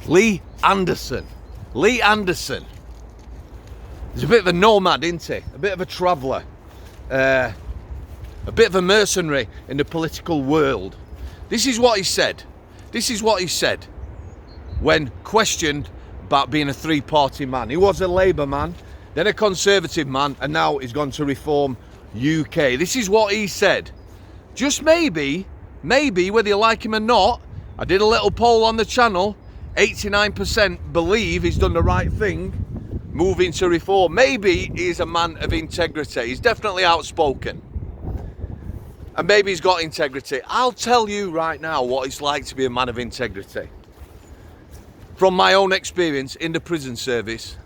Lee Anderson. Lee Anderson. He's a bit of a nomad, isn't he? A bit of a traveller. A bit of a mercenary in the political world. This is what he said. This is what he said when questioned about being a three-party man. He was a Labour man, then a Conservative man, and now he's gone to Reform UK. This is what he said. Just maybe, whether you like him or not, I did a little poll on the channel, 89% believe he's done the right thing, moving to Reform. Maybe he's a man of integrity. He's definitely outspoken. And maybe he's got integrity. I'll tell you right now what it's like to be a man of integrity. From my own experience in the prison service,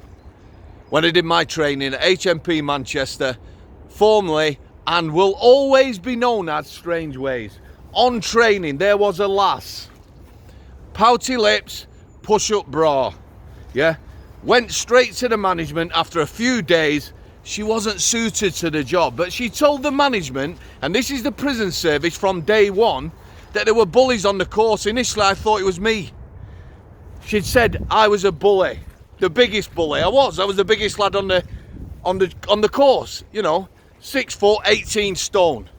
when I did my training at HMP Manchester, formerly and will always be known as Strangeways. On training, there was a lass. Pouty lips, push-up bra. Yeah? Went straight to the management after a few days. She wasn't suited to the job, but she told the management, and this is the prison service from day one, that there were bullies on the course. Initially, I thought it was me. She'd said I was a bully, the biggest bully. I was the biggest lad on the course. You know, 6 foot, 18 stone.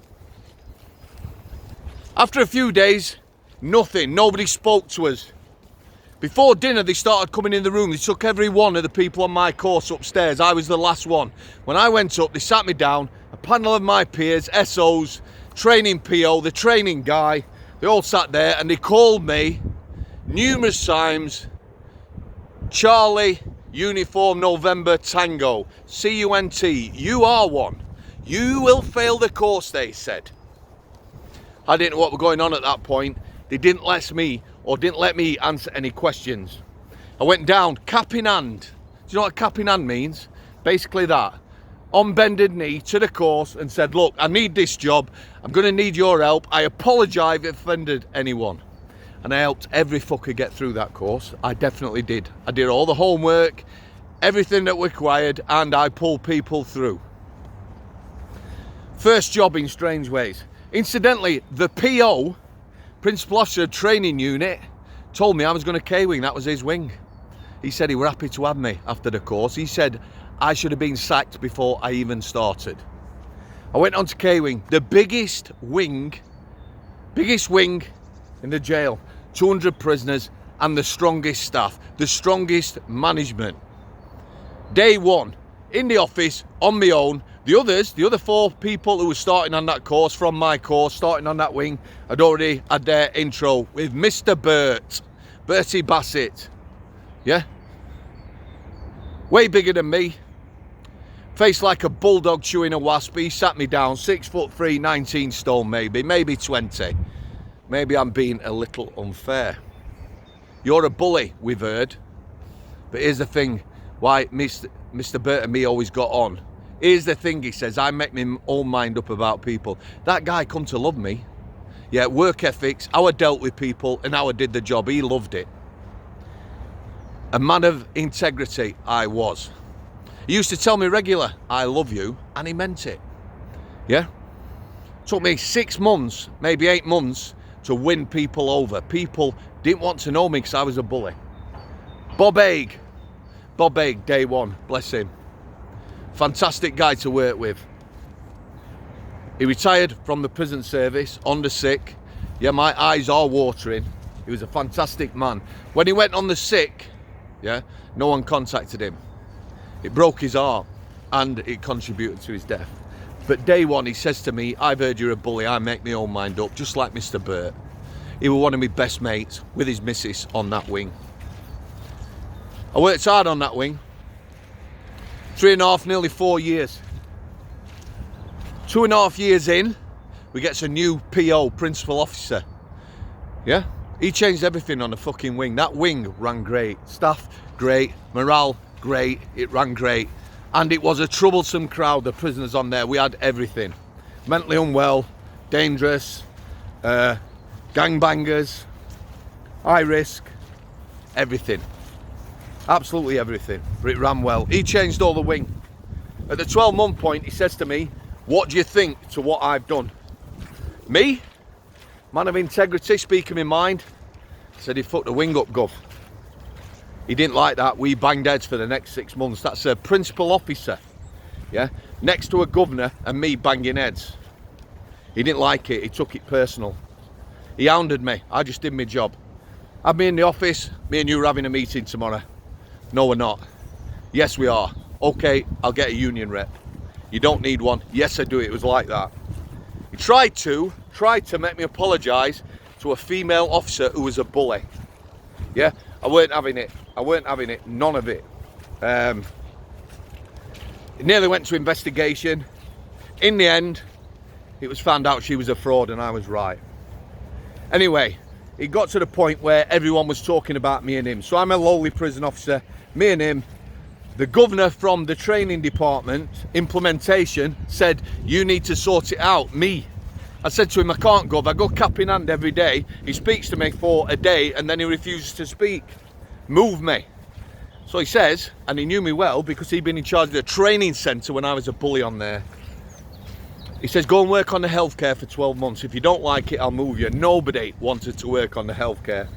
After a few days, nothing. Nobody spoke to us. Before dinner, they started coming in the room. They took every one of the people on my course upstairs. I was the last one. When I went up, they sat me down. A panel of my peers, SOs, training PO, the training guy. They all sat there and they called me numerous times. Charlie, Uniform November Tango, CUNT, you are one. You will fail the course, they said. I didn't know what was going on at that point. They didn't let me answer any questions. I went down, cap in hand. Do you know what cap in hand means? Basically that. On bended knee to the course and said, look, I need this job. I'm going to need your help. I apologise if I offended anyone. And I helped every fucker get through that course. I definitely did. I did all the homework, everything that required, and I pulled people through. First job in Strangeways. Incidentally, the PO, Principal Officer Training Unit, told me I was going to K-Wing. That was his wing. He said he were happy to have me after the course. He said I should have been sacked before I even started. I went on to K-Wing, the biggest wing in the jail. 200 prisoners and the strongest staff, the strongest management. Day one, in the office, on my own. The other 4 people who were starting on that course, from my course, starting on that wing, had already had their intro with Mr. Bertie Bassett. Yeah? Way bigger than me. Face like a bulldog chewing a wasp. He sat me down, 6'3", 19 stone maybe 20. Maybe I'm being a little unfair. You're a bully, we've heard. But here's the thing, why Mr. Bert and me always got on. Here's the thing, he says, I make my own mind up about people. That guy come to love me. Yeah, work ethics, how I dealt with people and how I did the job, he loved it. A man of integrity, I was. He used to tell me regular, I love you, and he meant it. Yeah? Took me 6 months, maybe 8 months, to win people over. People didn't want to know me because I was a bully. Bob Haig, day one, bless him. Fantastic guy to work with. He retired from the prison service, on the sick. Yeah, my eyes are watering. He was a fantastic man. When he went on the sick, yeah, no one contacted him. It broke his heart and it contributed to his death. But day one, he says to me, I've heard you're a bully, I make my own mind up, just like Mr. Burt. He was one of my best mates with his missus on that wing. I worked hard on that wing. 3.5, nearly 4 years. 2.5 years in, we get a new PO, Principal Officer. Yeah? He changed everything on the fucking wing. That wing ran great. Staff, great. Morale, great. It ran great. And it was a troublesome crowd, the prisoners on there. We had everything. Mentally unwell, dangerous, gangbangers, high risk, everything. Absolutely everything. But it ran well. He changed all the wing. At the 12-month point, he says to me, what do you think to what I've done? Me? Man of integrity, speaking my mind. Said he fucked the wing up, Gov. He didn't like that. We banged heads for the next 6 months. That's a principal officer, yeah, next to a governor, and me banging heads. He didn't like it. He took it personal. He hounded me. I just did my job. Have me in the office. Me and you are having a meeting tomorrow. No, we're not. Yes, we are. Okay, I'll get a union rep. You don't need one. Yes, I do. It was like that. He tried to make me apologise to a female officer who was a bully. Yeah, I weren't having it. I weren't having it. None of it. It nearly went to investigation. In the end, it was found out she was a fraud and I was right. Anyway, it got to the point where everyone was talking about me and him. So I'm a lowly prison officer, me and him. The governor from the training department, implementation, said, you need to sort it out, me. I said to him, I can't, Gov. I go cap in hand every day. He speaks to me for a day and then he refuses to speak. Move me. So he says, and he knew me well because he'd been in charge of the training centre when I was a bully on there. He says, go and work on the healthcare for 12 months. If you don't like it, I'll move you. Nobody wanted to work on the healthcare.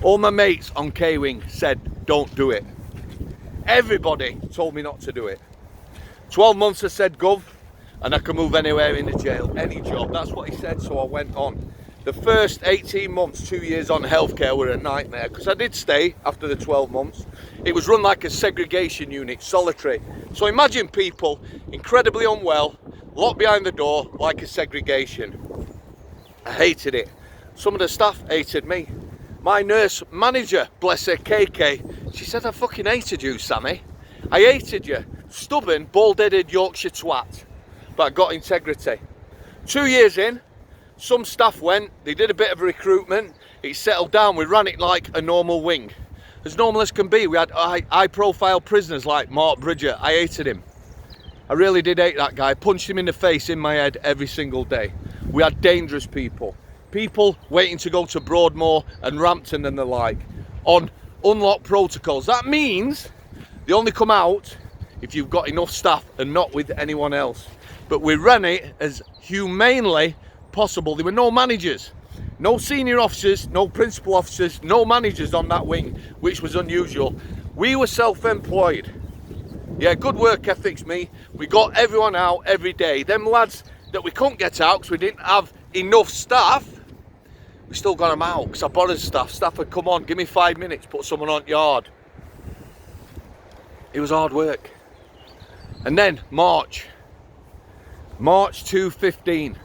All my mates on K-Wing said, don't do it. Everybody told me not to do it. 12 months I said, Gov, and I can move anywhere in the jail, any job. That's what he said, so I went on. The first 18 months, 2 years on healthcare were a nightmare because I did stay after the 12 months. It was run like a segregation unit, solitary. So imagine people incredibly unwell, locked behind the door like a segregation. I hated it. Some of the staff hated me. My nurse manager, bless her, KK, she said, I fucking hated you, Sammy. I hated you. Stubborn, bald-headed Yorkshire twat. But I got integrity. 2 years in, some staff went, they did a bit of recruitment, it settled down, we ran it like a normal wing. As normal as can be. We had high-profile prisoners like Mark Bridger. I hated him. I really did hate that guy. Punched him in the face, in my head, every single day. We had dangerous people. People waiting to go to Broadmoor and Rampton and the like on unlocked protocols. That means they only come out if you've got enough staff and not with anyone else. But we ran it as humanely possible. There were no managers, no senior officers, no principal officers, no managers on that wing, which was unusual. We were self-employed. Yeah, good work ethics, me. We got everyone out every day. Them lads that we couldn't get out because we didn't have enough staff, we still got them out because I borrowed staff. Staff would come on, give me 5 minutes, put someone on yard. It was hard work. And then March 2015,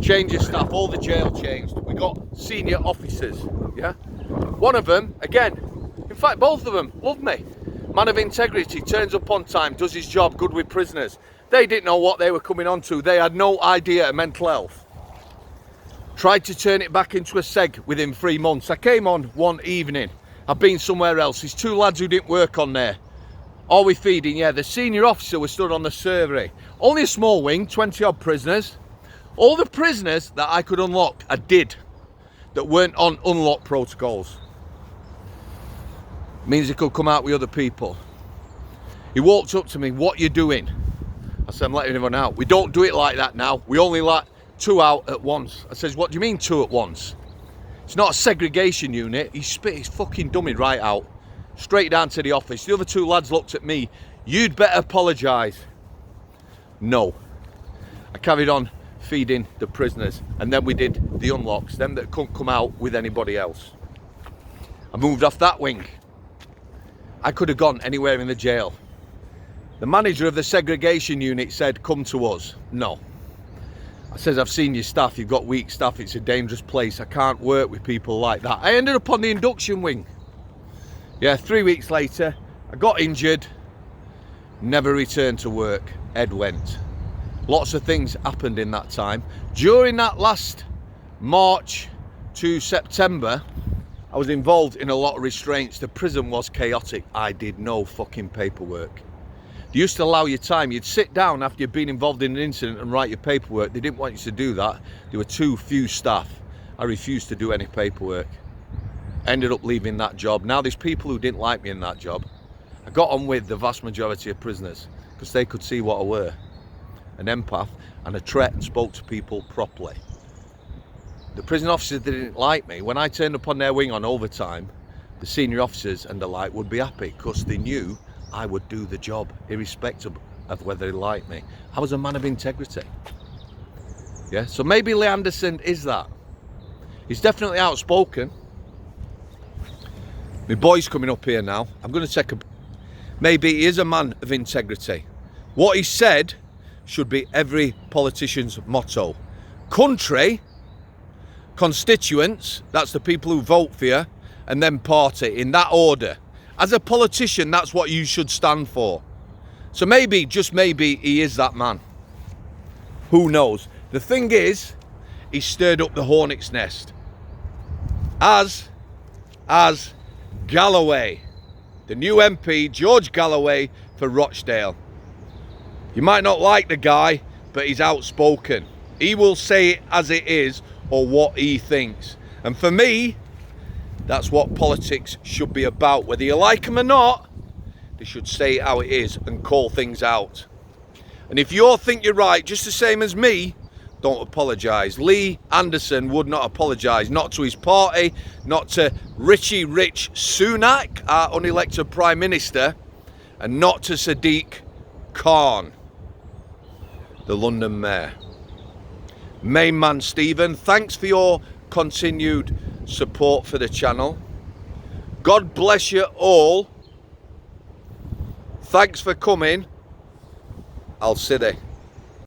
change of staff, all the jail changed. We got senior officers, yeah? One of them, again, in fact, both of them loved me. Man of integrity, turns up on time, does his job, good with prisoners. They didn't know what they were coming on to. They had no idea of mental health. Tried to turn it back into a seg within 3 months. I came on one evening. I've been somewhere else. There's 2 lads who didn't work on there. Are we feeding? Yeah, the senior officer was stood on the survey. Only a small wing, 20 odd prisoners. All the prisoners that I could unlock, I did, that weren't on unlocked protocols. Means he could come out with other people. He walked up to me, what you doing? I said, I'm letting everyone out. We don't do it like that now. We only let 2 out at once. I says, what do you mean 2 at once? It's not a segregation unit. He spit his fucking dummy right out. Straight down to the office. The other 2 lads looked at me. You'd better apologise. No. I carried on feeding the prisoners. And then we did the unlocks. Them that couldn't come out with anybody else. I moved off that wing. I could have gone anywhere in the jail. The manager of the segregation unit said, come to us. No. I says, I've seen your staff, you've got weak staff, it's a dangerous place, I can't work with people like that. I ended up on the induction wing. Yeah, 3 weeks later, I got injured, never returned to work, head went. Lots of things happened in that time. During that last March to September, I was involved in a lot of restraints. The prison was chaotic. I did no fucking paperwork. They used to allow you time. You'd sit down after you'd been involved in an incident and write your paperwork. They didn't want you to do that. There were too few staff. I refused to do any paperwork. Ended up leaving that job. Now there's people who didn't like me in that job. I got on with the vast majority of prisoners because they could see what I were. An empath and a threat and spoke to people properly. The prison officers that didn't like me, when I turned up on their wing on overtime, the senior officers and the like would be happy because they knew I would do the job irrespective of whether they liked me. I was a man of integrity. Yeah, so maybe Lee Anderson is that. He's definitely outspoken. My boy's coming up here now. I'm going to take a... Maybe he is a man of integrity. What he said should be every politician's motto. Country, constituents, that's the people who vote for you, and then party, in that order. As a politician, that's what you should stand for. So maybe, just maybe, he is that man. Who knows? The thing is, he stirred up the hornet's nest. As Galloway, the new MP, George Galloway, for Rochdale. You might not like the guy, but he's outspoken. He will say it as it is or what he thinks. And for me, that's what politics should be about. Whether you like him or not, they should say it how it is and call things out. And if you all think you're right, just the same as me, don't apologise. Lee Anderson would not apologise, not to his party, not to Richie Rich Sunak, our unelected Prime Minister, and not to Sadiq Khan, the London Mayor. Main man Stephen, thanks for your continued support for the channel. God bless you all. Thanks for coming. I'll see you.